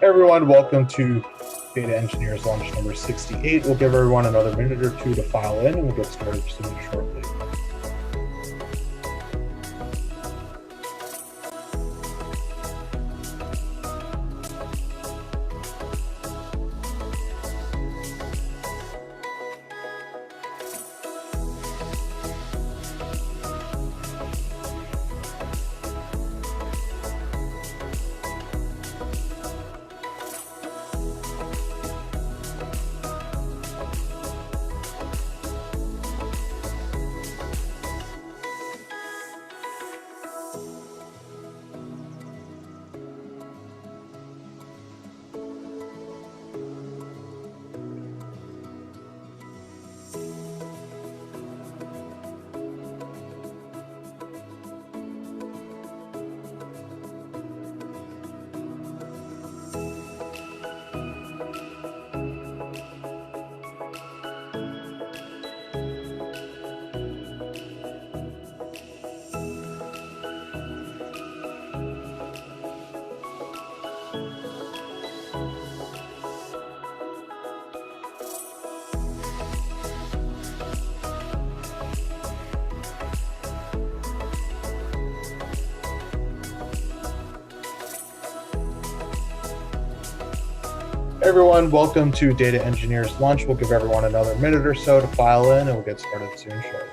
Everyone, welcome to Data Engineers Launch number 68. We'll give everyone another minute or two to file in, and we'll get started soon shortly. Everyone, welcome to Data Engineers Lunch. We'll give everyone another minute or so to file in, and we'll get started soon shortly.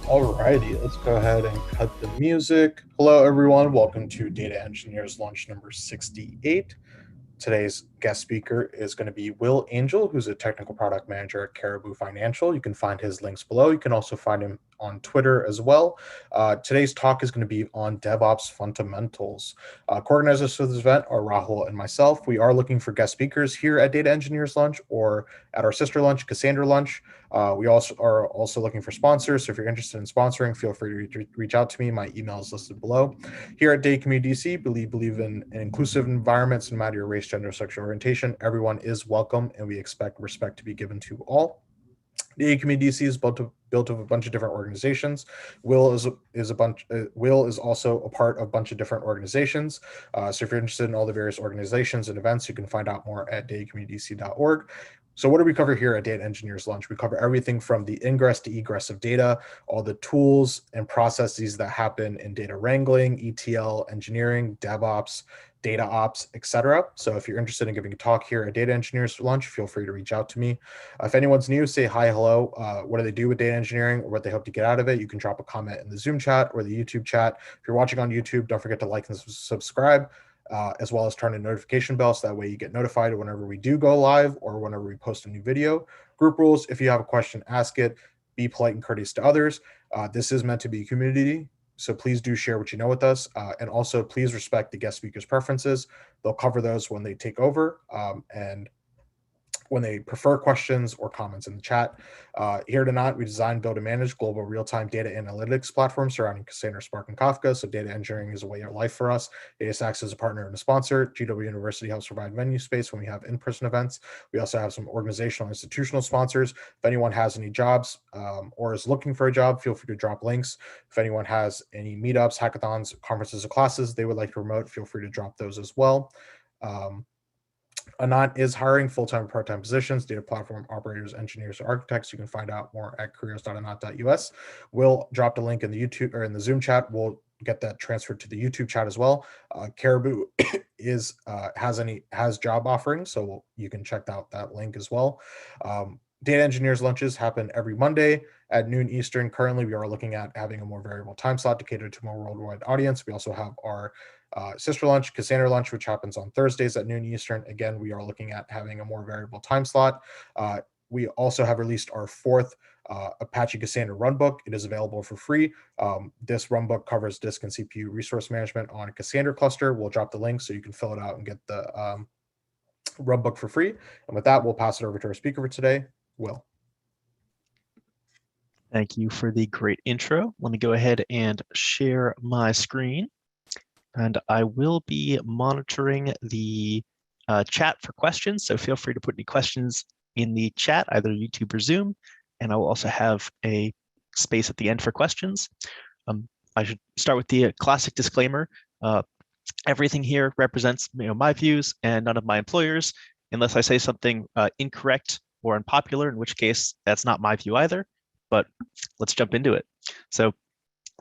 Alrighty, let's go ahead and cut the music. Hello, everyone. Welcome to Data Engineers Lunch number 68. Today's guest speaker is going to be Will Angel, who's a technical product manager at Caribou Financial. You can find his links below. You can also find him on Twitter as well. Today's talk is going to be on DevOps fundamentals. Co-organizers for this event are Rahul and myself. We are looking for guest speakers here at Data Engineers Lunch or at our sister lunch, Cassandra.Link. We also are looking for sponsors. So if you're interested in sponsoring, feel free to reach out to me. My email is listed below. Here at Data Community DC, believe in inclusive environments, no matter your race, gender, sexual orientation. Everyone is welcome, and we expect respect to be given to all. The Community DC is built of a bunch of different organizations. Will is also a part of a bunch of different organizations. So if you're interested in all the various organizations and events, you can find out more at datacommunitydc.org. So what do we cover here at Data Engineers Lunch? We cover everything from the ingress to egress of data, all the tools and processes that happen in data wrangling, ETL engineering, DevOps, data ops, etc. So if you're interested in giving a talk here at Data Engineers Lunch, feel free to reach out to me. If anyone's new, say hi, hello. What do they do with data engineering or what they hope to get out of it? You can drop a comment in the Zoom chat or the YouTube chat. If you're watching on YouTube, don't forget to like and subscribe, as well as turn a notification bell so that way you get notified whenever we do go live or whenever we post a new video. Group rules: if you have a question, ask it. Be polite and courteous to others. This is meant to be a community, so please do share what you know with us, and also please respect the guest speakers' preferences. They'll cover those when they take over, and when they prefer questions or comments in the chat. Here at Anant, we design, build, and manage global real-time data analytics platforms surrounding Cassandra, Spark, and Kafka. So data engineering is a way of life for us. DataStax is a partner and a sponsor. GW University helps provide venue space when we have in-person events. We also have some organizational and institutional sponsors. If anyone has any jobs or is looking for a job, feel free to drop links. If anyone has any meetups, hackathons, conferences, or classes they would like to promote, feel free to drop those as well. Anant is hiring full-time and part-time positions, data platform operators, engineers, or architects. You can find out more at careers.anant.us. We'll drop the link in the YouTube or in the Zoom chat. We'll get that transferred to the YouTube chat as well. Caribou has job offerings, so you can check out that link as well. Data engineers lunches happen every Monday at noon Eastern. Currently, we are looking at having a more variable time slot to cater to a more worldwide audience. We also have our sister lunch, Cassandra lunch, which happens on Thursdays at noon Eastern. Again, we are looking at having a more variable time slot. We also have released our fourth Apache Cassandra runbook. It is available for free. This runbook covers disk and CPU resource management on a Cassandra cluster. We'll drop the link so you can fill it out and get the runbook for free. And with that, we'll pass it over to our speaker for today, Will. Thank you for the great intro. Let me go ahead and share my screen. And I will be monitoring the chat for questions. So feel free to put any questions in the chat, either YouTube or Zoom. And I will also have a space at the end for questions. I should start with the classic disclaimer. Everything here represents my views and none of my employers, unless I say something incorrect or unpopular, in which case that's not my view either. But let's jump into it. So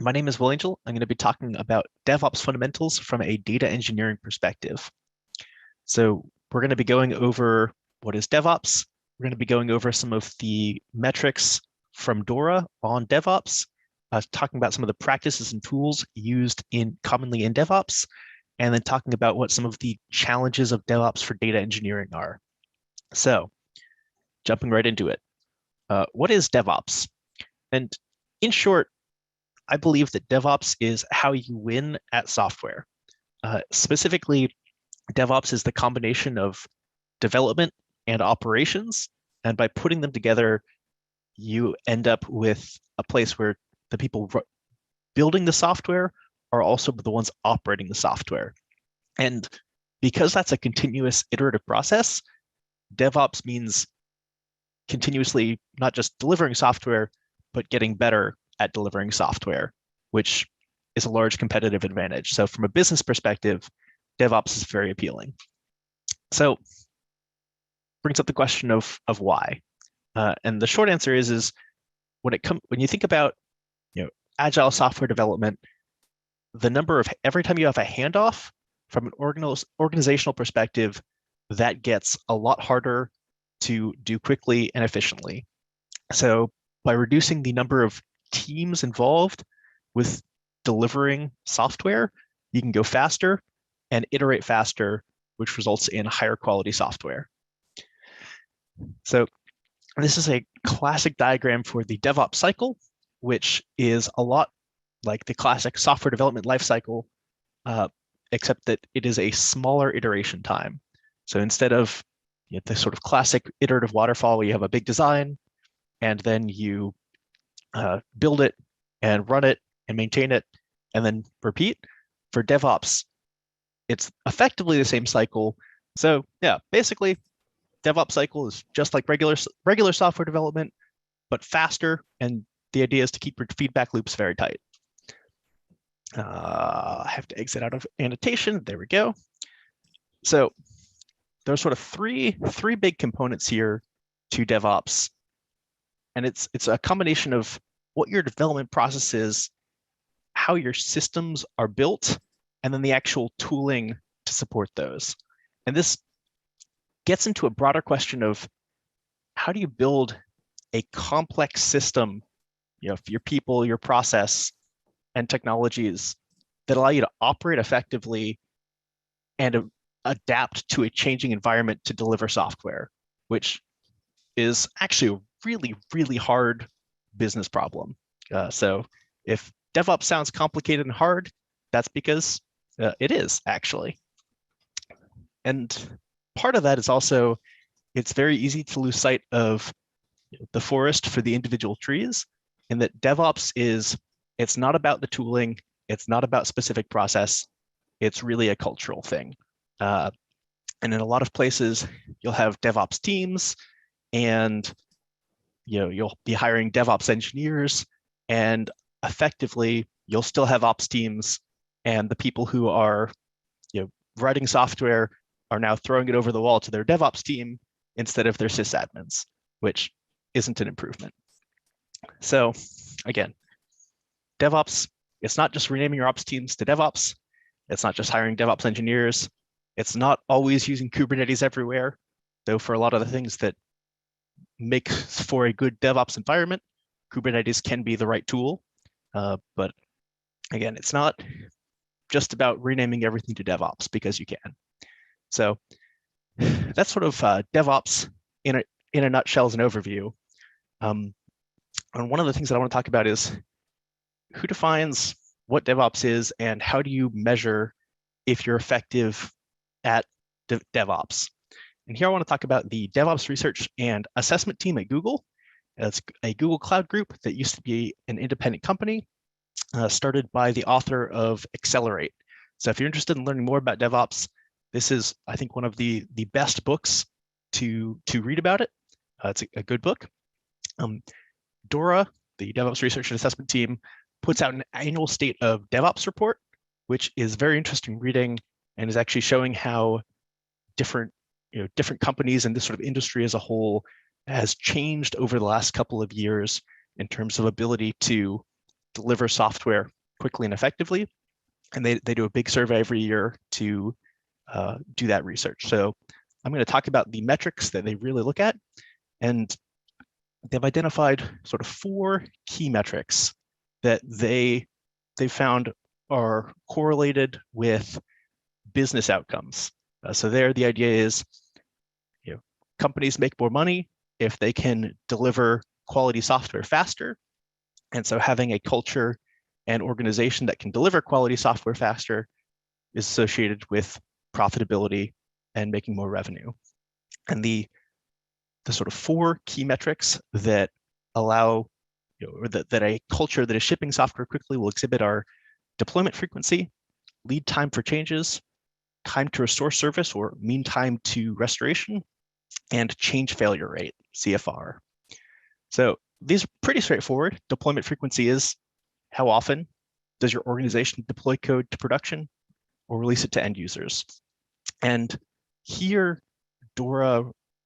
my name is Will Angel. I'm going to be talking about DevOps fundamentals from a data engineering perspective. So we're going to be going over what is DevOps. We're going to be going over some of the metrics from Dora on DevOps, talking about some of the practices and tools used commonly in DevOps, and then talking about what some of the challenges of DevOps for data engineering are. So jumping right into it. What is DevOps? And in short, I believe that DevOps is how you win at software. Specifically, DevOps is the combination of development and operations. And by putting them together, you end up with a place where the people building the software are also the ones operating the software. And because that's a continuous iterative process, DevOps means continuously not just delivering software, but getting better at delivering software, which is a large competitive advantage. So from a business perspective, DevOps is very appealing. So brings up the question of why. And the short answer is when you think about agile software development, the number of every time you have a handoff from an organizational perspective, that gets a lot harder to do quickly and efficiently. So by reducing the number of teams involved with delivering software, you can go faster and iterate faster, which results in higher quality software. So this is a classic diagram for the DevOps cycle, which is a lot like the classic software development lifecycle, except that it is a smaller iteration time. So instead of the sort of classic iterative waterfall where you have a big design and then you build it and run it and maintain it and then repeat, for DevOps, it's effectively the same cycle. So yeah, basically, DevOps cycle is just like regular software development, but faster. And the idea is to keep your feedback loops very tight. I have to exit out of annotation. There we go. So there's sort of three big components here to DevOps. And it's a combination of what your development process is, how your systems are built, and then the actual tooling to support those. And this gets into a broader question of how do you build a complex system, for your people, your process, and technologies that allow you to operate effectively and adapt to a changing environment to deliver software, which is actually a really, really hard business problem. So if DevOps sounds complicated and hard, that's because it is actually. And part of that is also it's very easy to lose sight of the forest for the individual trees, and that DevOps it's not about the tooling, it's not about specific process, it's really a cultural thing. And in a lot of places, you'll have DevOps teams, and you'll be hiring DevOps engineers, and effectively you'll still have ops teams, and the people who are writing software are now throwing it over the wall to their DevOps team instead of their sysadmins, which isn't an improvement. So again, DevOps, it's not just renaming your ops teams to DevOps. It's not just hiring DevOps engineers. It's not always using Kubernetes everywhere, though for a lot of the things that make for a good DevOps environment, Kubernetes can be the right tool. But again, it's not just about renaming everything to DevOps because you can. So that's sort of DevOps in a nutshell as an overview. And one of the things that I want to talk about is who defines what DevOps is and how do you measure if you're effective at DevOps. And here I want to talk about the DevOps research and assessment team at Google. It's a Google Cloud group that used to be an independent company started by the author of Accelerate. So if you're interested in learning more about DevOps, this is, I think, one of the best books to read about it. It's a good book. Dora, the DevOps research and assessment team, puts out an annual state of DevOps report, which is very interesting reading and is actually showing how different companies and this sort of industry as a whole has changed over the last couple of years in terms of ability to deliver software quickly and effectively. And they do a big survey every year to do that research. So I'm going to talk about the metrics that they really look at. And they've identified sort of 4 key metrics that they found are correlated with business outcomes. So there, the idea is, companies make more money if they can deliver quality software faster. And so having a culture and organization that can deliver quality software faster is associated with profitability and making more revenue. And the sort of 4 key metrics that allow, or that a culture that is shipping software quickly will exhibit are deployment frequency, lead time for changes, time to restore service or mean time to restoration, and change failure rate, CFR. So these are pretty straightforward. Deployment frequency is how often does your organization deploy code to production or release it to end users. And here, Dora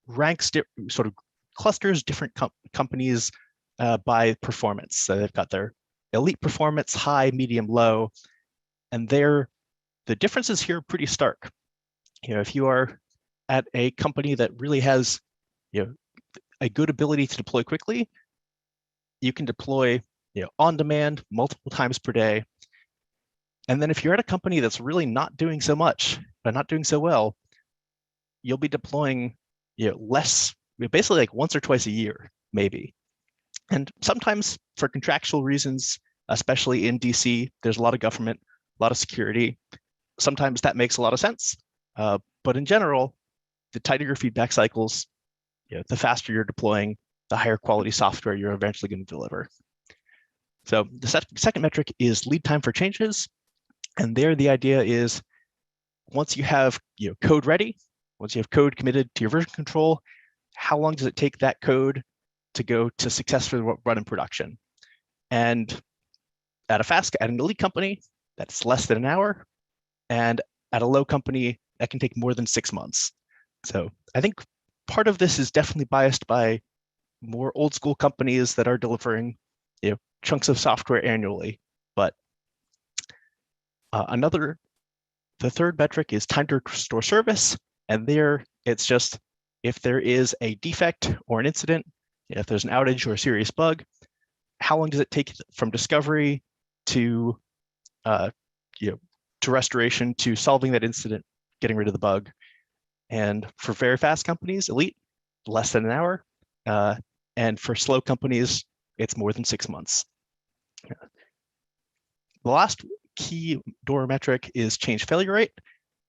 ranks, sort of clusters different companies by performance. So they've got their elite performance, high, medium, low, and the differences here are pretty stark. If you are at a company that really has, a good ability to deploy quickly, you can deploy, on demand multiple times per day. And then if you're at a company that's really not doing so much, but not doing so well, you'll be deploying, less, basically like once or twice a year, maybe. And sometimes for contractual reasons, especially in DC, there's a lot of government, a lot of security. Sometimes that makes a lot of sense. But in general, the tighter your feedback cycles, the faster you're deploying, the higher quality software you're eventually going to deliver. So the second metric is lead time for changes. And there the idea is once you have code ready, once you have code committed to your version control, how long does it take that code to go to successfully run in production? And at an elite company, that's less than an hour. And at a low company, that can take more than 6 months. So I think part of this is definitely biased by more old school companies that are delivering chunks of software annually. But the third metric is time to restore service. And there it's just if there is a defect or an incident, if there's an outage or a serious bug, how long does it take from discovery to to restoration to solving that incident, getting rid of the bug? And for very fast companies, elite, less than an hour. And for slow companies, it's more than 6 months. The last key Dora metric is change failure rate.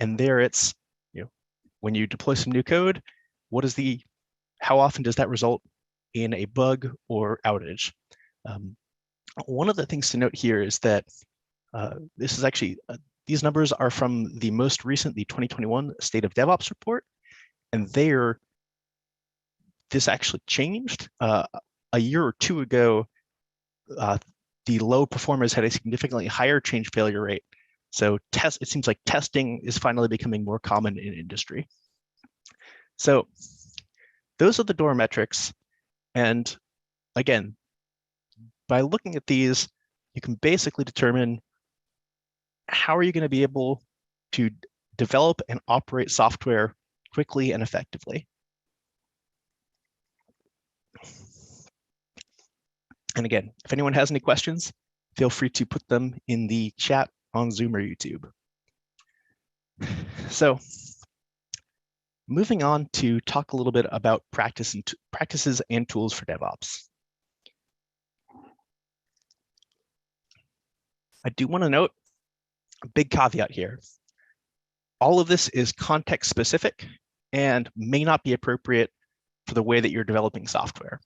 And there it's, when you deploy some new code, how often does that result in a bug or outage? One of the things to note here is that this is actually, these numbers are from the most recent, the 2021 State of DevOps report, and this actually changed. A year or two ago, the low performers had a significantly higher change failure rate. So it seems like testing is finally becoming more common in industry. So those are the Dora metrics. And again, by looking at these, you can basically determine how are you going to be able to develop and operate software quickly and effectively. And again, if anyone has any questions, feel free to put them in the chat on Zoom or YouTube. So moving on to talk a little bit about practices and tools for DevOps. I do want to note a big caveat here. All of this is context specific and may not be appropriate for the way that you're developing software.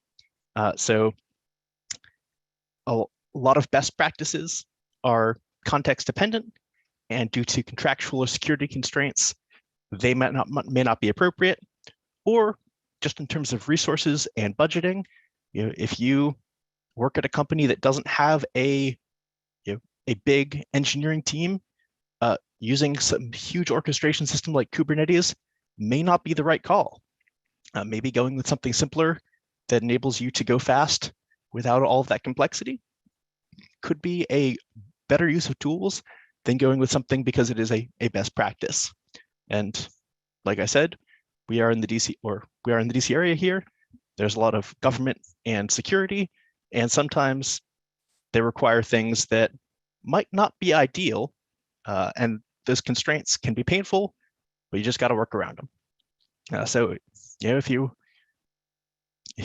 So a lot of best practices are context dependent, and due to contractual or security constraints, they may not be appropriate, or just in terms of resources and budgeting, if you work at a company that doesn't have a big engineering team, using some huge orchestration system like Kubernetes may not be the right call. Maybe going with something simpler that enables you to go fast without all of that complexity could be a better use of tools than going with something because it is a best practice. And like I said, we are in the DC area here. There's a lot of government and security, and sometimes they require things that might not be ideal, and those constraints can be painful, but you just got to work around them. So, if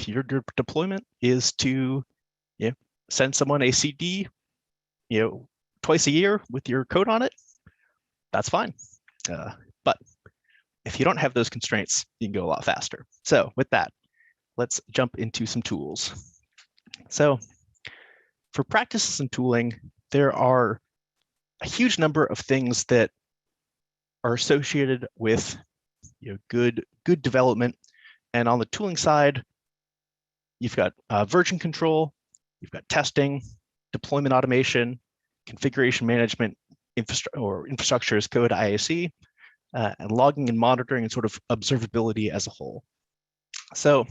your deployment is to send someone a CD, twice a year with your code on it, that's fine. But if you don't have those constraints, you can go a lot faster. So with that, let's jump into some tools. So for practices and tooling, there are a huge number of things that are associated with good development. And on the tooling side, you've got version control, you've got testing, deployment automation, configuration management, infrastructure as code, IAC, and logging and monitoring and sort of observability as a whole. So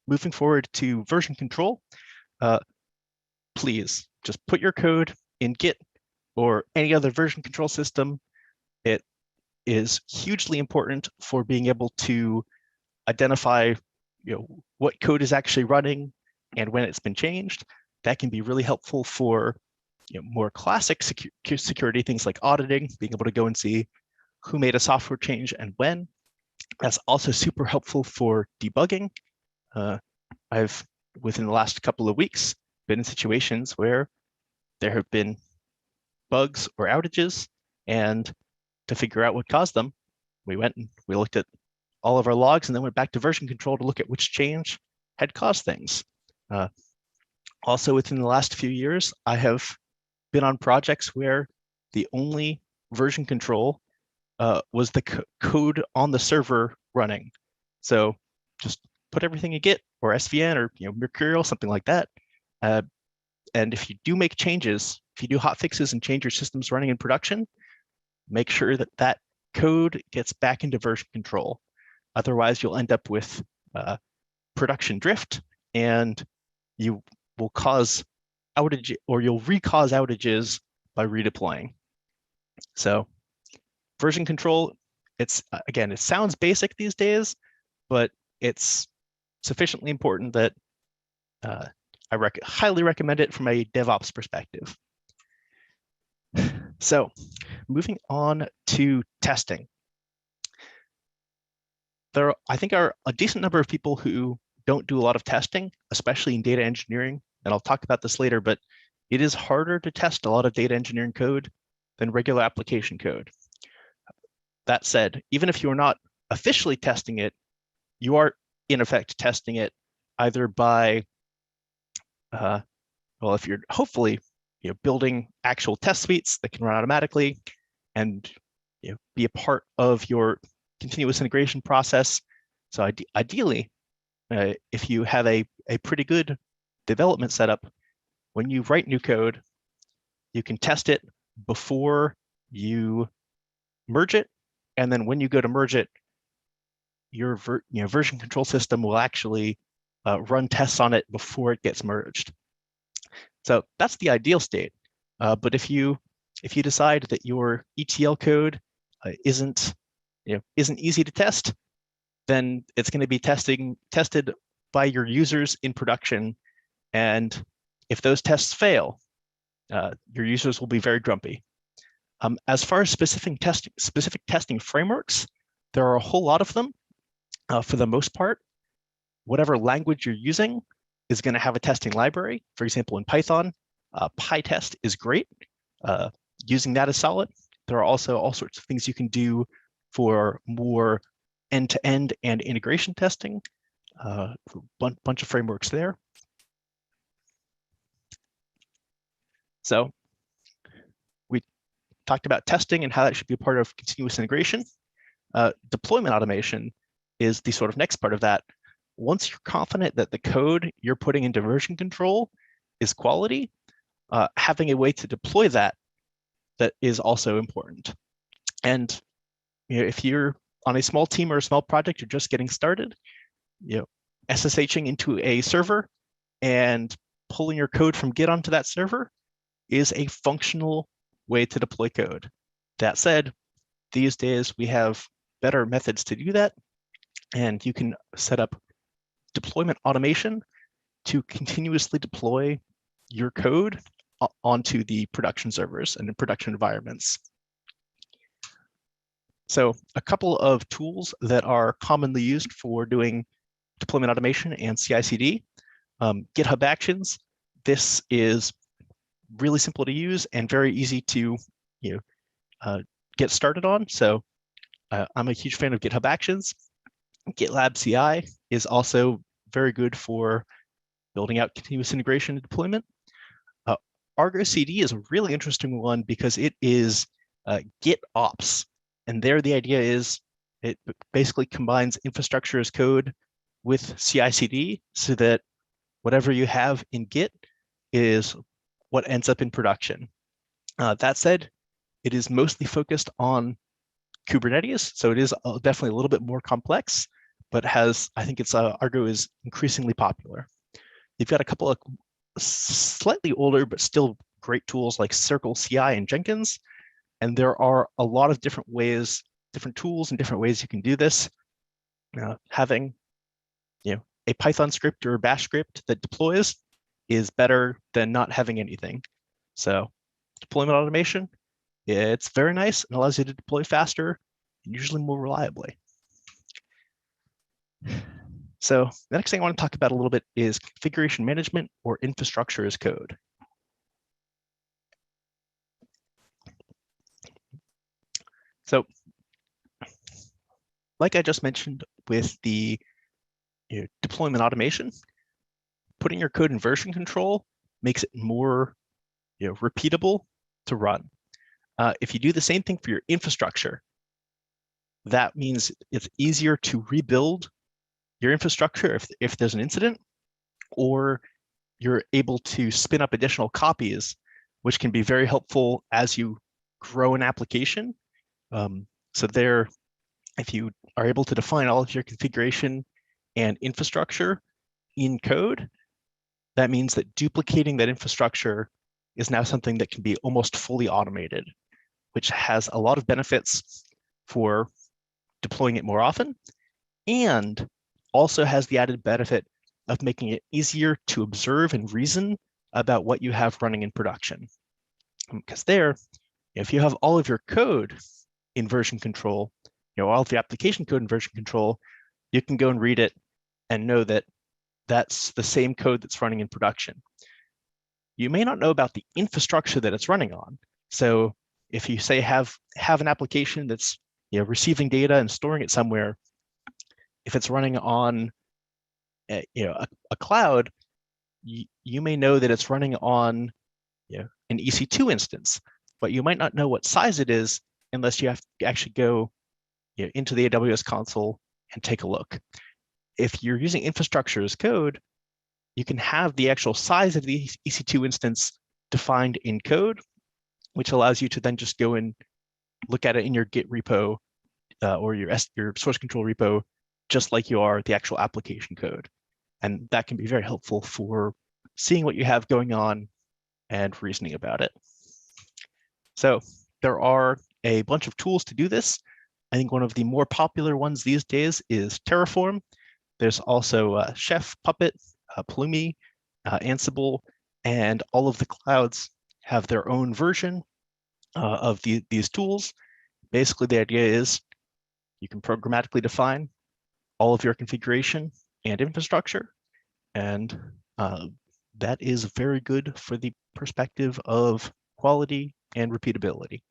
moving forward to version control, please just put your code in Git or any other version control system. It is hugely important for being able to identify what code is actually running and when it's been changed. That can be really helpful for more classic security things like auditing, being able to go and see who made a software change and when. That's also super helpful for debugging. I've, within the last couple of weeks, been in situations where there have been bugs or outages, and to figure out what caused them, we went and we looked at all of our logs and then went back to version control to look at which change had caused things. Also, within the last few years, I have been on projects where the only version control was the code on the server running. So just put everything in Git or SVN or Mercurial, something like that. And if you do make changes, if you do hot fixes and change your systems running in production, make sure that that code gets back into version control. Otherwise, you'll end up with production drift, and you will cause outage, or you'll recause outages by redeploying. So version control, it's again, it sounds basic these days, but it's sufficiently important that I highly recommend it from a DevOps perspective. So moving on to testing. There, I think, are a decent number of people who don't do a lot of testing, especially in data engineering. And I'll talk about this later, but it is harder to test a lot of data engineering code than regular application code. That said, even if you're not officially testing it, you are in effect testing it either by, well, if you're hopefully building actual test suites that can run automatically and be a part of your continuous integration process. So ideally, if you have a pretty good development setup, when you write new code, you can test it before you merge it, and then when you go to merge it, your version control system will actually run tests on it before it gets merged. So that's the ideal state. But if you decide that your ETL code isn't easy to test, then it's going to be tested by your users in production, and if those tests fail, your users will be very grumpy. As far as specific testing frameworks, there are a whole lot of them. For the most part, whatever language you're using is going to have a testing library. For example, in Python, PyTest is great. Using that is solid. There are also all sorts of things you can do for more end-to-end and integration testing. Bunch of frameworks there. So we talked about testing and how that should be a part of continuous integration. Deployment automation is the sort of next part of that. Once you're confident that the code you're putting into version control is quality, having a way to deploy that is also important. And if you're on a small team or a small project, you're just getting started, SSHing into a server and pulling your code from Git onto that server is a functional way to deploy code. That said, these days we have better methods to do that, and you can set up deployment automation to continuously deploy your code onto the production servers and in production environments. So a couple of tools that are commonly used for doing deployment automation and CI/CD. GitHub Actions. This is really simple to use and very easy to get started on. So I'm a huge fan of GitHub Actions. GitLab CI is also very good for building out continuous integration and deployment. Argo CD is a really interesting one because it is GitOps. And there the idea is it basically combines infrastructure as code with CI/CD so that whatever you have in Git is what ends up in production. That said, it is mostly focused on Kubernetes, so it is definitely a little bit more complex, but I think Argo is increasingly popular. You've got a couple of slightly older but still great tools like Circle CI and Jenkins, and there are a lot of different tools and different ways you can do this. Having a Python script or a Bash script that deploys is better than not having anything. So deployment automation, it's very nice and allows you to deploy faster and usually more reliably. So the next thing I want to talk about a little bit is configuration management or infrastructure as code. So like I just mentioned with the deployment automation, putting your code in version control makes it more repeatable to run. If you do the same thing for your infrastructure, that means it's easier to rebuild your infrastructure if there's an incident, or you're able to spin up additional copies, which can be very helpful as you grow an application. So there, if you are able to define all of your configuration and infrastructure in code, that means that duplicating that infrastructure is now something that can be almost fully automated, which has a lot of benefits for deploying it more often, and also has the added benefit of making it easier to observe and reason about what you have running in production. Because there, if you have all of your code in version control, all of the application code in version control, you can go and read it and know that that's the same code that's running in production. You may not know about the infrastructure that it's running on. So if you say have an application that's receiving data and storing it somewhere, if it's running on a cloud, you may know that it's running on an EC2 instance, but you might not know what size it is unless you have to actually go into the AWS console and take a look. If you're using infrastructure as code, you can have the actual size of the EC2 instance defined in code, which allows you to then just go and look at it in your Git repo or your source control repo, just like you are the actual application code. And that can be very helpful for seeing what you have going on and reasoning about it. So there are a bunch of tools to do this. I think one of the more popular ones these days is Terraform. There's also Chef, Puppet, Pulumi, Ansible, and all of the clouds have their own version of these tools. Basically, the idea is you can programmatically define all of your configuration and infrastructure, and that is very good for the perspective of quality and repeatability.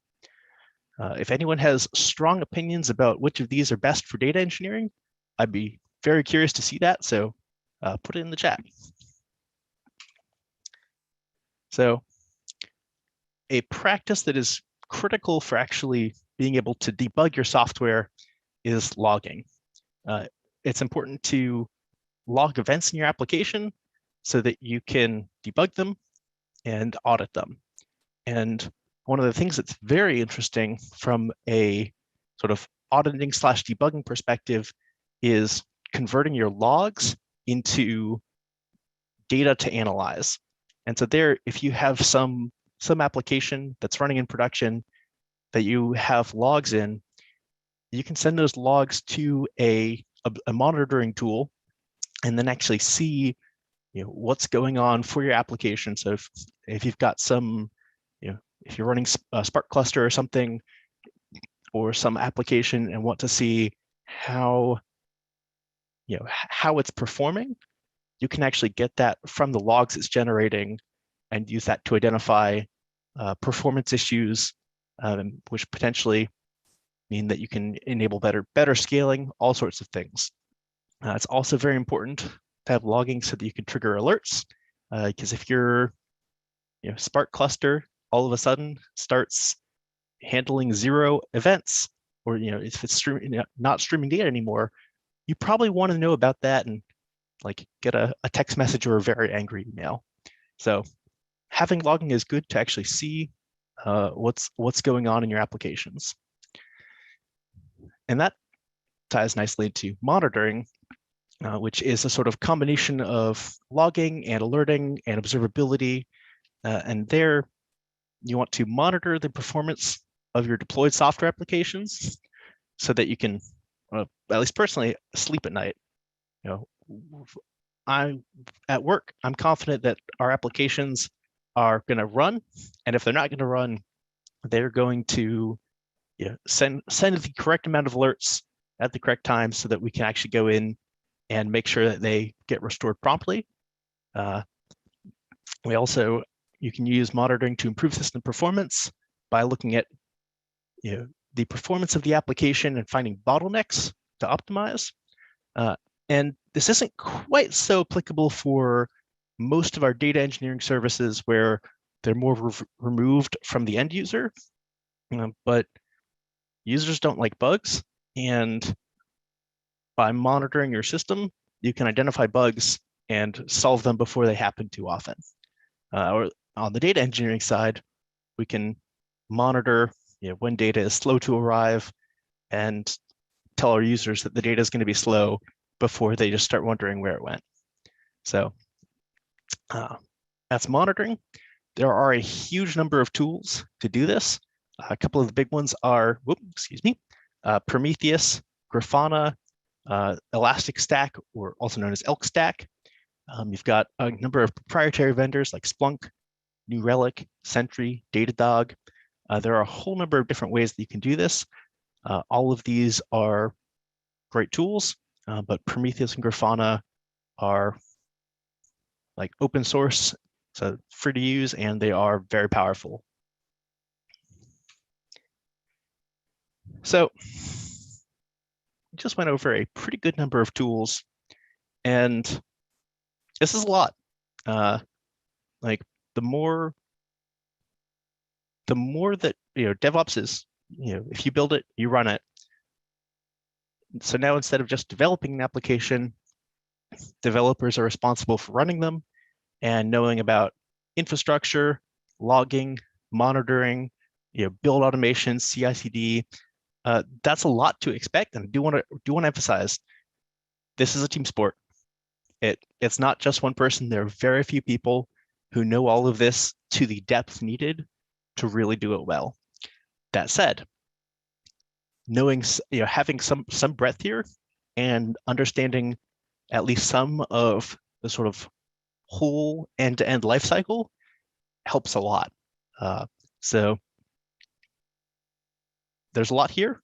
If anyone has strong opinions about which of these are best for data engineering, I'd be very curious to see that, so put it in the chat. So a practice that is critical for actually being able to debug your software is logging. It's important to log events in your application so that you can debug them and audit them. And one of the things that's very interesting from a sort of auditing / debugging perspective is converting your logs into data to analyze. And so there, if you have some application that's running in production that you have logs in, you can send those logs to a monitoring tool and then actually see what's going on for your application. So if you've got some, if you're running a Spark cluster or something, or some application and want to see how it's performing, you can actually get that from the logs it's generating and use that to identify performance issues, which potentially mean that you can enable better scaling, all sorts of things. It's also very important to have logging so that you can trigger alerts, because if your Spark cluster all of a sudden starts handling 0 events, or if it's not streaming data anymore, you probably want to know about that and get a text message or a very angry email. So having logging is good to actually see what's going on in your applications. And that ties nicely into monitoring, which is a sort of combination of logging and alerting and observability. And there, you want to monitor the performance of your deployed software applications so that you can, at least personally, sleep at night. At work, I'm confident that our applications are going to run, and if they're not going to run, they're going to send the correct amount of alerts at the correct time so that we can actually go in and make sure that they get restored promptly. You can use monitoring to improve system performance by looking at the performance of the application and finding bottlenecks to optimize. And this isn't quite so applicable for most of our data engineering services where they're more removed from the end user, but users don't like bugs. And by monitoring your system, you can identify bugs and solve them before they happen too often. Or on the data engineering side, we can monitor when data is slow to arrive and tell our users that the data is going to be slow before they just start wondering where it went. So that's monitoring. There are a huge number of tools to do this. A couple of the big ones are, Prometheus, Grafana, Elastic Stack, or also known as Elk Stack. You've got a number of proprietary vendors like Splunk, New Relic, Sentry, Datadog. There are a whole number of different ways that you can do this. All of these are great tools, but Prometheus and Grafana are open source, so free to use, and they are very powerful. So just went over a pretty good number of tools, and this is a lot. Like the more that DevOps is, if you build it, you run it. So now instead of just developing an application, developers are responsible for running them and knowing about infrastructure, logging, monitoring, build automation, CI/CD. That's a lot to expect, and I do want to emphasize this is a team sport. It's not just one person. There are very few people who know all of this to the depth needed to really do it well. That said, knowing, having some breadth here and understanding at least some of the sort of whole end-to-end life cycle helps a lot. So there's a lot here.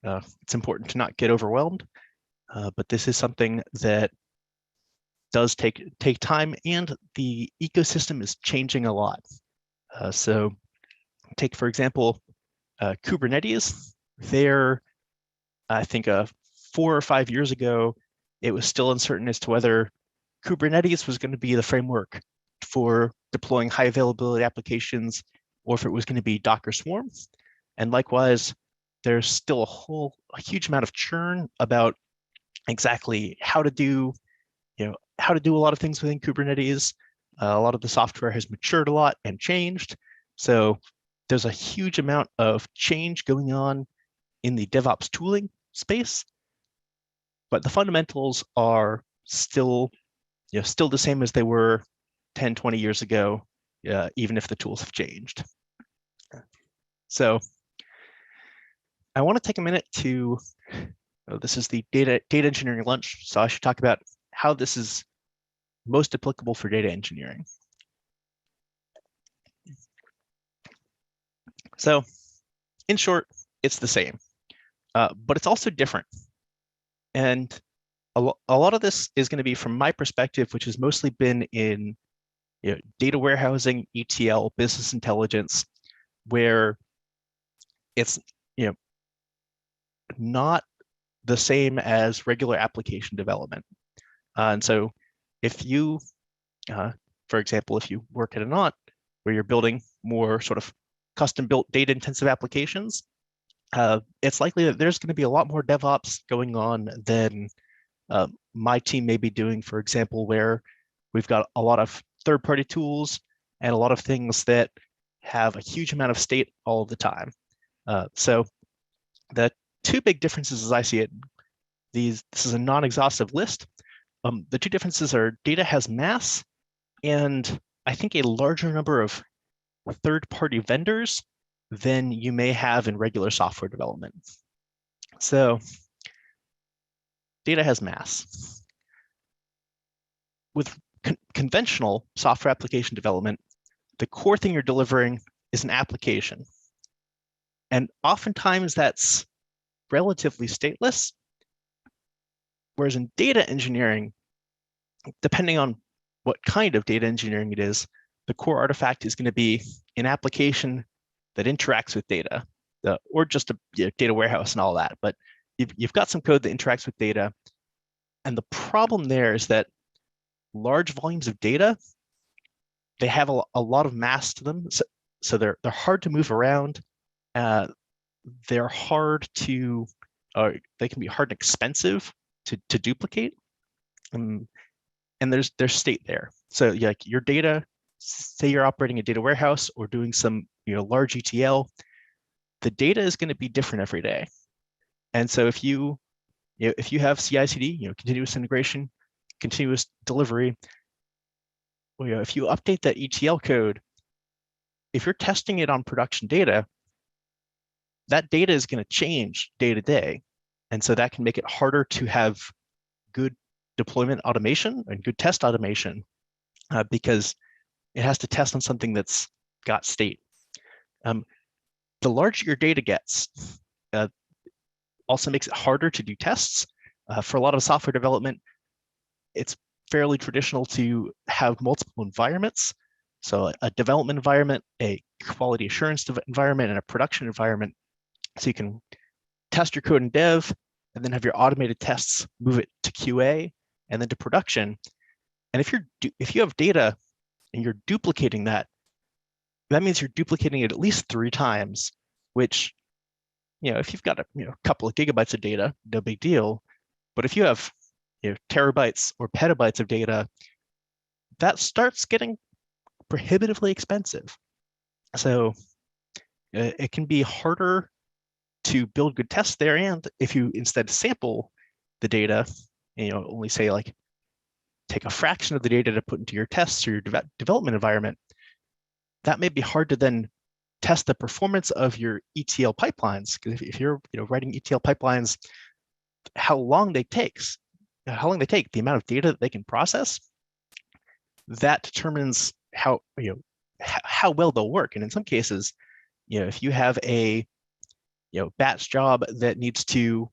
It's important to not get overwhelmed, but this is something that does take time, and the ecosystem is changing a lot. So take, for example, Kubernetes. There, I think 4 or 5 years ago, it was still uncertain as to whether Kubernetes was going to be the framework for deploying high availability applications, or if it was going to be Docker Swarm. And likewise, there's still a huge amount of churn about exactly how to do a lot of things within Kubernetes. A lot of the software has matured a lot and changed. So there's a huge amount of change going on in the DevOps tooling space, but the fundamentals are still the same as they were 10, 20 years ago, even if the tools have changed. So I want to take a minute to, this is the data engineering lunch, so I should talk about how this is most applicable for data engineering. So in short, it's the same, but it's also different. And a lot of this is going to be from my perspective, which has mostly been in data warehousing, ETL, business intelligence, where it's not the same as regular application development. And so if you, for example, if you work at Anant, where you're building more sort of custom-built data-intensive applications, it's likely that there's going to be a lot more DevOps going on than my team may be doing, for example, where we've got a lot of third-party tools and a lot of things that have a huge amount of state all of the time. So the two big differences as I see it, this is a non-exhaustive list. The two differences are data has mass, and I think a larger number of third-party vendors than you may have in regular software development. So data has mass. With conventional software application development, the core thing you're delivering is an application. And oftentimes that's relatively stateless. Whereas in data engineering, depending on what kind of data engineering it is, the core artifact is going to be an application that interacts with data, or just a data warehouse and all that. But you've got some code that interacts with data. And the problem there is that large volumes of data, they have a lot of mass to them. So they're hard to move around. They're hard to, they can be hard and expensive to duplicate. And there's state there. So like your data, say you're operating a data warehouse or doing some large ETL, the data is going to be different every day. And so if you have CI/CD, continuous integration, continuous delivery, if you update that ETL code, if you're testing it on production data, that data is going to change day to day. And so that can make it harder to have good deployment automation and good test automation because it has to test on something that's got state. The larger your data gets, also makes it harder to do tests. For a lot of software development, it's fairly traditional to have multiple environments. So a development environment, a quality assurance environment, and a production environment. So you can test your code in dev, and then have your automated tests move it to QA and then to production. And if you have data and you're duplicating that, that means you're duplicating it at least 3 times, which, if you've got a couple of gigabytes of data, no big deal. But if you have terabytes or petabytes of data, that starts getting prohibitively expensive. So it can be harder to build good tests there. And if you instead sample the data, and, only say like take a fraction of the data to put into your tests or your development environment, that may be hard to then test the performance of your ETL pipelines. Because if you're writing ETL pipelines, how long they take, the amount of data that they can process, that determines how well they'll work. And in some cases, if you have a batch job that needs to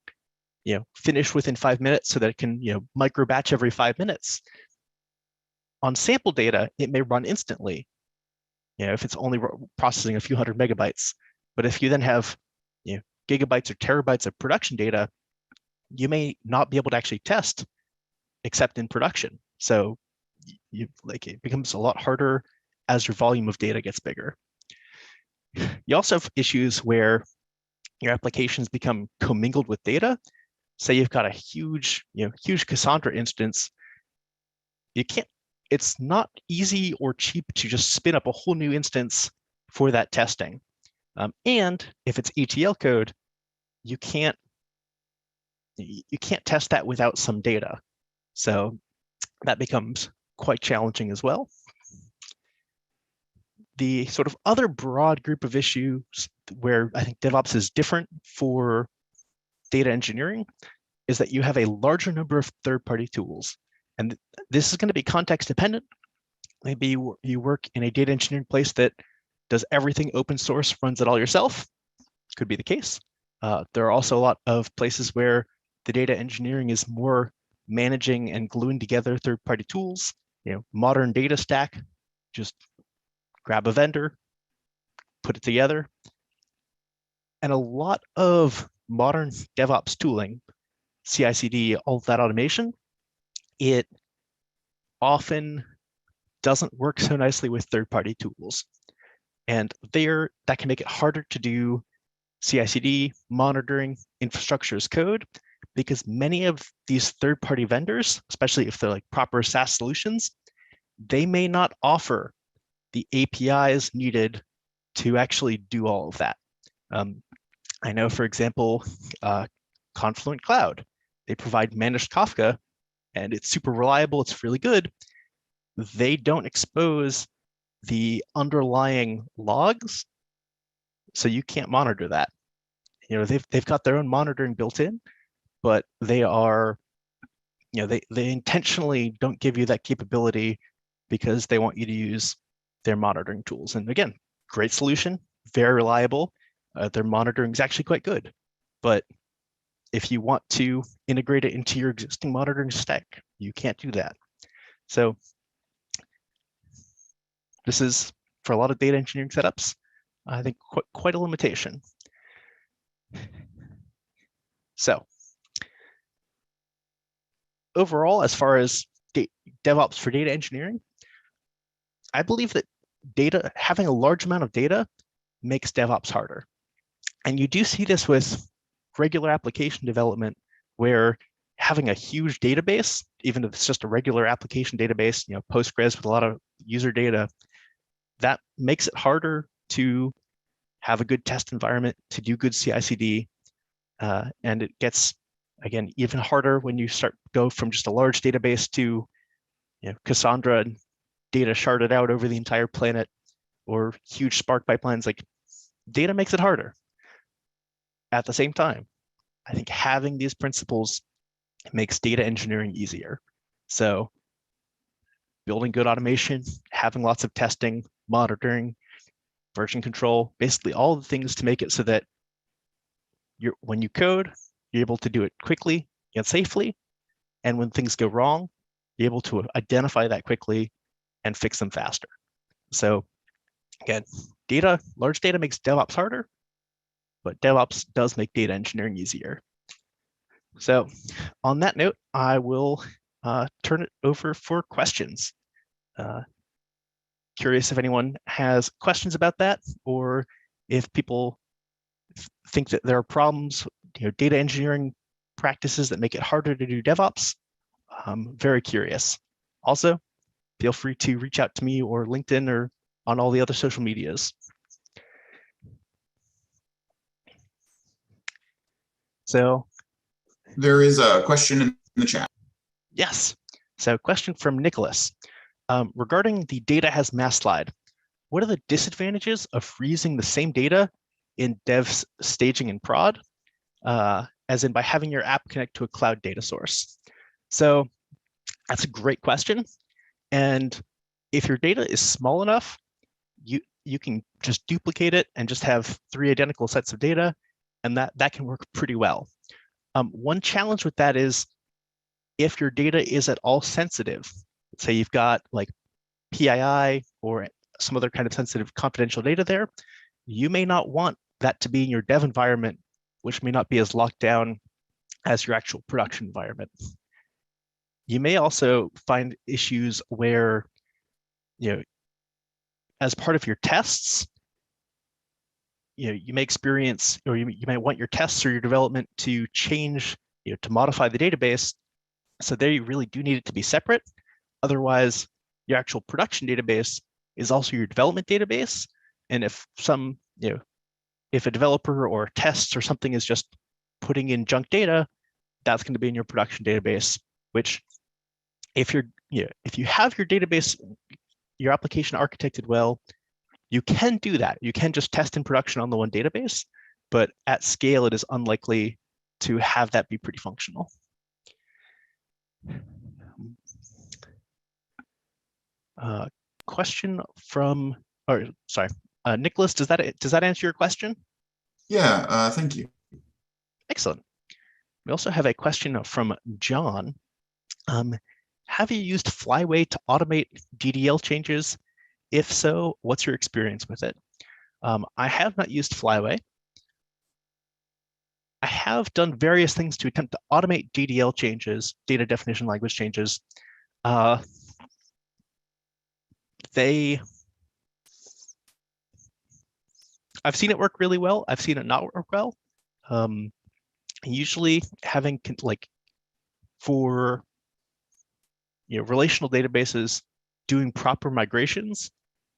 finish within 5 minutes so that it can micro batch every 5 minutes, on sample data it may run instantly, if it's only processing a few hundred megabytes. But if you then have gigabytes or terabytes of production data, you may not be able to actually test except in production. So it becomes a lot harder as your volume of data gets bigger. You also have issues where your applications become commingled with data. Say you've got a huge Cassandra instance. It's not easy or cheap to just spin up a whole new instance for that testing. And if it's ETL code, you can't test that without some data. So that becomes quite challenging as well. The sort of other broad group of issues where I think DevOps is different for data engineering is that you have a larger number of third-party tools. And this is going to be context dependent. Maybe you work in a data engineering place that does everything open source, runs it all yourself. Could be the case. There are also a lot of places where the data engineering is more managing and gluing together third-party tools. Modern data stack, just grab a vendor, put it together. And a lot of modern DevOps tooling, CI/CD, all of that automation, it often doesn't work so nicely with third-party tools. And that can make it harder to do CI/CD monitoring infrastructure as code, because many of these third-party vendors, especially if they're like proper SaaS solutions, they may not offer the APIs needed to actually do all of that. I know, for example, Confluent Cloud, they provide managed Kafka, and it's super reliable, it's really good. They don't expose the underlying logs, so you can't monitor that. They've got their own monitoring built in, but they are, they intentionally don't give you that capability because they want you to use their monitoring tools. And again, great solution, very reliable. Their monitoring is actually quite good. But if you want to integrate it into your existing monitoring stack, you can't do that. So this is, for a lot of data engineering setups, I think quite a limitation. So overall, as far as DevOps for data engineering, I believe that having a large amount of data makes DevOps harder. And you do see this with regular application development, where having a huge database, even if it's just a regular application database, Postgres with a lot of user data, that makes it harder to have a good test environment, to do good CI/CD, and it gets, again, even harder when you go from just a large database to Cassandra and data sharded out over the entire planet, or huge Spark pipelines. Like, data makes it harder. At the same time, I think having these principles makes data engineering easier. So building good automation, having lots of testing, monitoring, version control, basically all the things to make it so that when you code, you're able to do it quickly and safely. And when things go wrong, you're able to identify that quickly and fix them faster. So again, large data makes DevOps harder, but DevOps does make data engineering easier. So on that note, I will turn it over for questions. Curious if anyone has questions about that, or if people think that there are problems, data engineering practices that make it harder to do DevOps. I'm very curious. Also, feel free to reach out to me or LinkedIn or on all the other social medias. So there is a question in the chat. yes. So question from Nicholas. Regarding the data has mass slide, what are the disadvantages of reusing the same data in dev staging and prod, as in by having your app connect to a cloud data source? So that's a great question. And if your data is small enough, you can just duplicate it and just have 3 identical sets of data, and that can work pretty well. One challenge with that is if your data is at all sensitive, say you've got like PII or some other kind of sensitive confidential data there, you may not want that to be in your dev environment, which may not be as locked down as your actual production environment. You may also find issues where, as part of your tests, you may experience, or you might want your tests or your development to change, to modify the database. So there you really do need it to be separate. Otherwise, your actual production database is also your development database. And if if a developer or tests or something is just putting in junk data, that's going to be in your production database, which if you have your database, your application architected well, you can do that. You can just test in production on the one database, but at scale, it is unlikely to have that be pretty functional. Question from, Nicholas, does that answer your question? Yeah, thank you. Excellent. We also have a question from John. Have you used Flyway to automate DDL changes? If so, what's your experience with it? I have not used Flyway. I have done various things to attempt to automate DDL changes, data definition language changes. I've seen it work really well. I've seen it not work well. Usually having for relational databases, doing proper migrations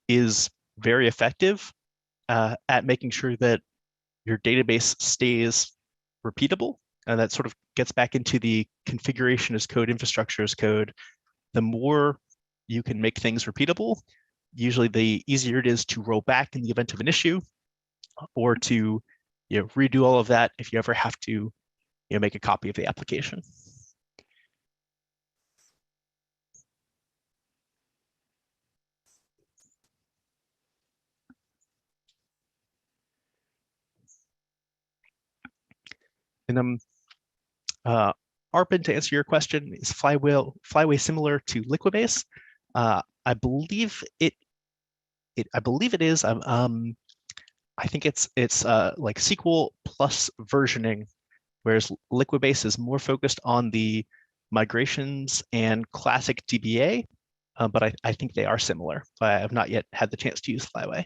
is very effective at making sure that your database stays repeatable. And that sort of gets back into the configuration as code, infrastructure as code. The more you can make things repeatable, usually the easier it is to roll back in the event of an issue, or to redo all of that if you ever have to make a copy of the application. And Arpin, to answer your question, is Flyway similar to Liquibase? I believe it is. I think it's like SQL plus versioning, whereas Liquibase is more focused on the migrations and classic DBA, but I think they are similar. I have not yet had the chance to use Flyway.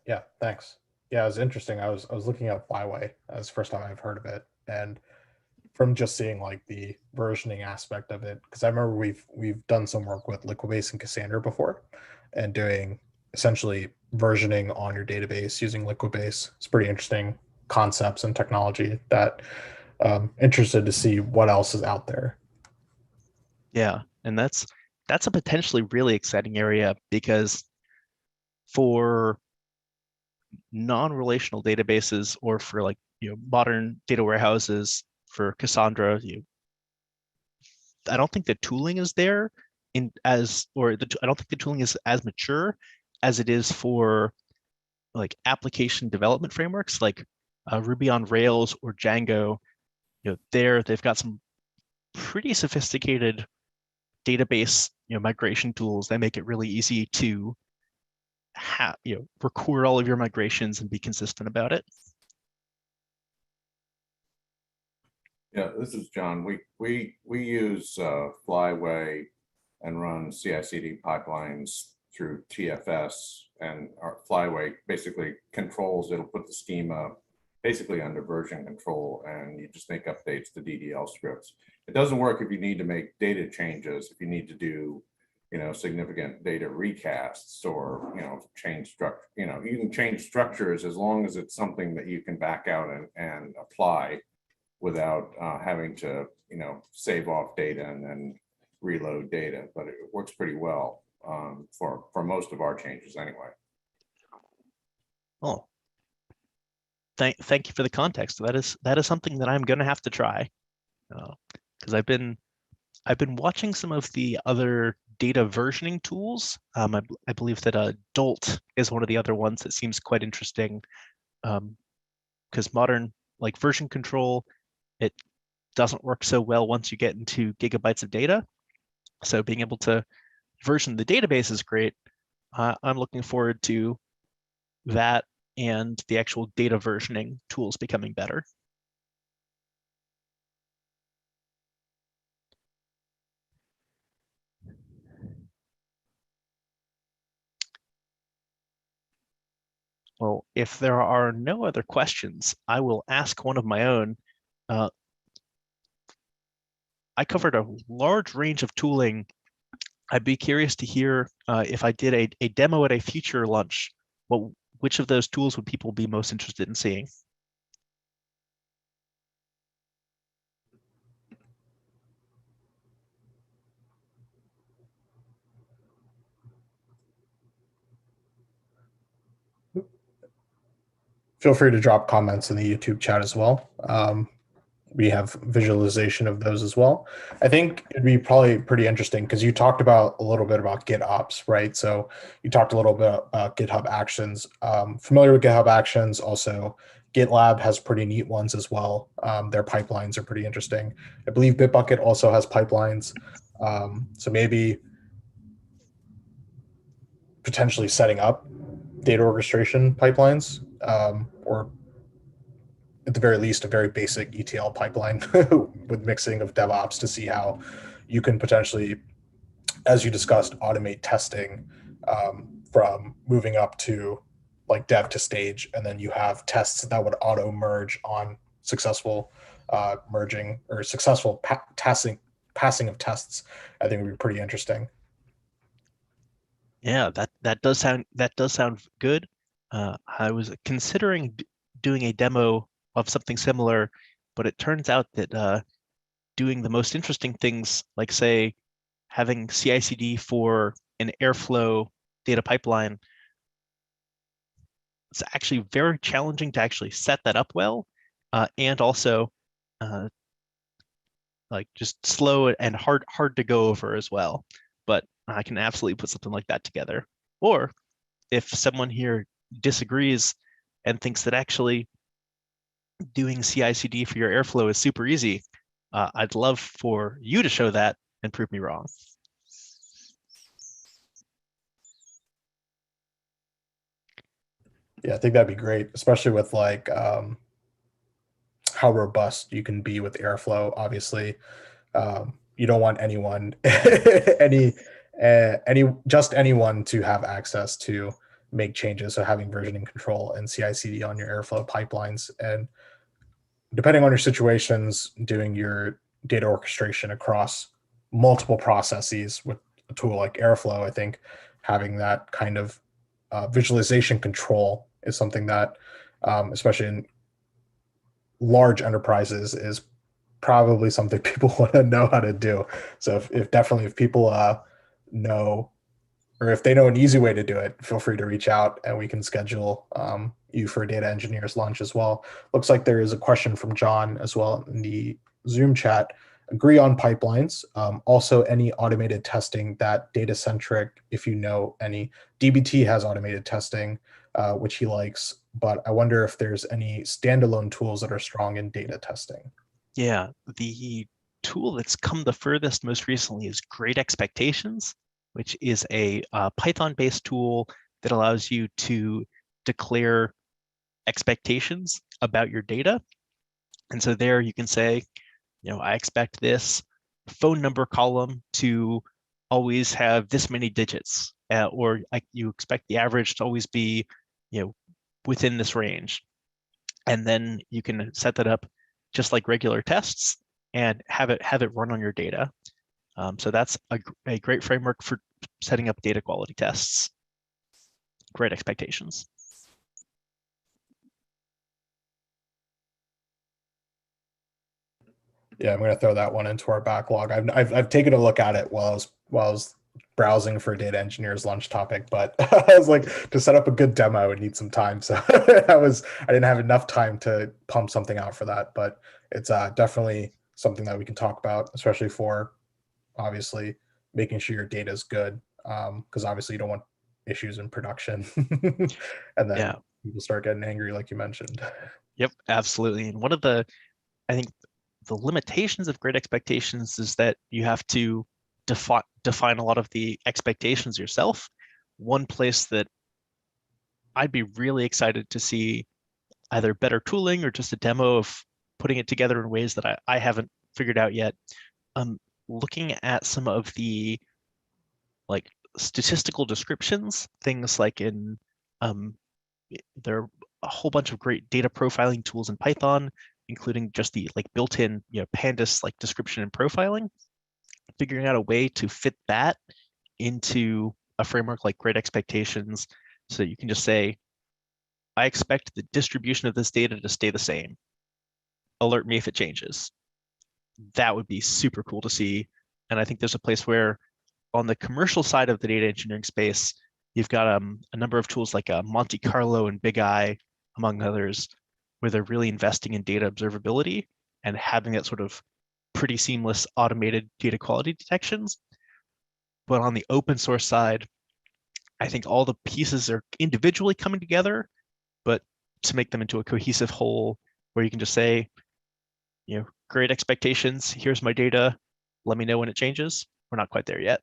Yeah, thanks. Yeah, it was interesting. I was looking at Flyway. That's the first time I've heard of it, and from just seeing like the versioning aspect of it, because I remember we've done some work with Liquibase and Cassandra before, and doing essentially versioning on your database using Liquibase. It's pretty interesting concepts and technology that interested to see what else is out there. Yeah, and that's a potentially really exciting area, because for non-relational databases, or for modern data warehouses, for Cassandra, I don't think the tooling is there I don't think the tooling is as mature as it is for application development frameworks like Ruby on Rails or Django. They've got some pretty sophisticated database migration tools that make it really easy to record all of your migrations and be consistent about it. Yeah, this is John. We use Flyway and run CI/CD pipelines through TFS, and our Flyway basically controls. It'll put the schema basically under version control, and you just make updates to DDL scripts. It doesn't work if you need to make data changes, if you need to do, significant data recasts or, change structure. You can change structures as long as it's something that you can back out and apply without having to, save off data and then reload data. But it works pretty well for most of our changes anyway. Oh, thank you for the context. That is something that I'm going to have to try, because I've been watching some of the other data versioning tools. I believe that Dolt is one of the other ones that seems quite interesting, because modern version control, it doesn't work so well once you get into gigabytes of data. So being able to version the database is great. I'm looking forward to that and the actual data versioning tools becoming better. Well, if there are no other questions, I will ask one of my own. I covered a large range of tooling. I'd be curious to hear if I did a demo at a future lunch, which of those tools would people be most interested in seeing? Feel free to drop comments in the YouTube chat as well. We have visualization of those as well. I think it'd be probably pretty interesting because you talked about a little bit about GitOps, right? So you talked a little bit about GitHub Actions. Familiar with GitHub Actions? Also, GitLab has pretty neat ones as well. Their pipelines are pretty interesting. I believe Bitbucket also has pipelines. So maybe potentially setting up data orchestration pipelines, or at the very least, a very basic ETL pipeline with mixing of DevOps to see how you can potentially, as you discussed, automate testing from moving up to dev to stage, and then you have tests that would auto merge on successful merging or successful passing of tests. I think would be pretty interesting. Yeah, that does sound good. I was considering doing a demo of something similar, but it turns out that doing the most interesting things, like say having CI/CD for an Airflow data pipeline, it's actually very challenging to actually set that up well, and also just slow and hard to go over as well. But I can absolutely put something like that together. Or if someone here disagrees and thinks that actually doing CI/CD for your Airflow is super easy, I'd love for you to show that and prove me wrong. Yeah, I think that'd be great, especially with how robust you can be with Airflow. Obviously, you don't want anyone, just anyone to have access to make changes. So having versioning control and CI/CD on your Airflow pipelines, and depending on your situations, doing your data orchestration across multiple processes with a tool like Airflow, I think having that kind of visualization control is something that, especially in large enterprises, is probably something people want to know how to do. So if people know, or if they know an easy way to do it, feel free to reach out and we can schedule you for a data engineers lunch as well. Looks like there is a question from John as well in the Zoom chat. Agree on pipelines. Also, any automated testing that data centric, if you know any. DBT has automated testing, which he likes, but I wonder if there's any standalone tools that are strong in data testing. Yeah, the tool that's come the furthest most recently is Great Expectations, which is a Python-based tool that allows you to declare expectations about your data. And so there you can say, I expect this phone number column to always have this many digits, or you expect the average to always be, within this range. And then you can set that up just like regular tests and have it run on your data. So that's a great framework for setting up data quality tests. Great expectations. Yeah, I'm going to throw that one into our backlog. I've taken a look at it while I was browsing for data engineers lunch topic, but I was like, to set up a good demo, I would need some time. So I didn't have enough time to pump something out for that, but it's definitely something that we can talk about, especially for obviously making sure your data is good. Because obviously you don't want issues in production and then people start getting angry, like you mentioned. Yep, absolutely. And one of the, I think, the limitations of great expectations is that you have to define a lot of the expectations yourself. One place that I'd be really excited to see either better tooling or just a demo of putting it together in ways that I haven't figured out yet. Looking at some of the like statistical descriptions, things like in there are a whole bunch of great data profiling tools in Python, including just the like built-in pandas like description and profiling. Figuring out a way to fit that into a framework like Great Expectations, so you can just say, I expect the distribution of this data to stay the same. Alert me if it changes. That would be super cool to see. And I think there's a place where on the commercial side of the data engineering space, you've got a number of tools like Monte Carlo and Big Eye, among others, where they're really investing in data observability and having that sort of pretty seamless automated data quality detections. But on the open source side, I think all the pieces are individually coming together, but to make them into a cohesive whole where you can just say, great expectations, here's my data, let me know when it changes. We're not quite there yet.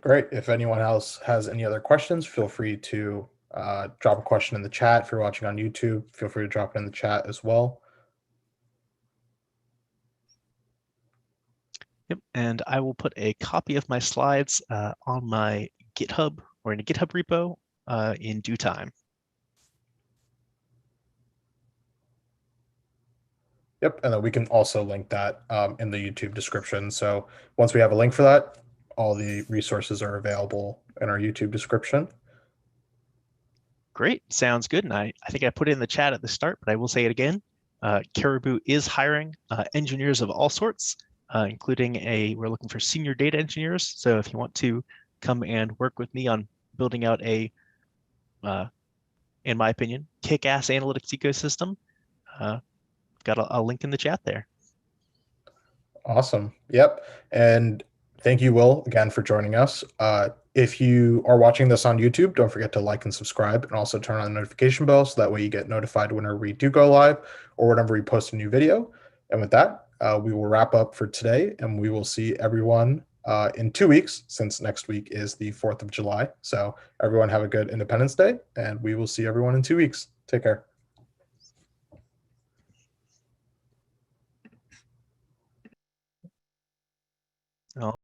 Great. If anyone else has any other questions, feel free to drop a question in the chat. If you're watching on YouTube, feel free to drop it in the chat as well. Yep, and I will put a copy of my slides on my GitHub or in a GitHub repo in due time. Yep, and then we can also link that in the YouTube description. So once we have a link for that, all the resources are available in our YouTube description. Great, sounds good. And I think I put it in the chat at the start, but I will say it again. Caribou is hiring engineers of all sorts, including we're looking for senior data engineers. So if you want to come and work with me on building out a, in my opinion, kick-ass analytics ecosystem, got a link in the chat there. Awesome. Yep. And thank you, Will, again for joining us. If you are watching this on YouTube, don't forget to like and subscribe and also turn on the notification bell so that way you get notified whenever we do go live or whenever we post a new video. And with that, we will wrap up for today and we will see everyone in 2 weeks, since next week is the 4th of July. So everyone have a good Independence Day and we will see everyone in 2 weeks. Take care.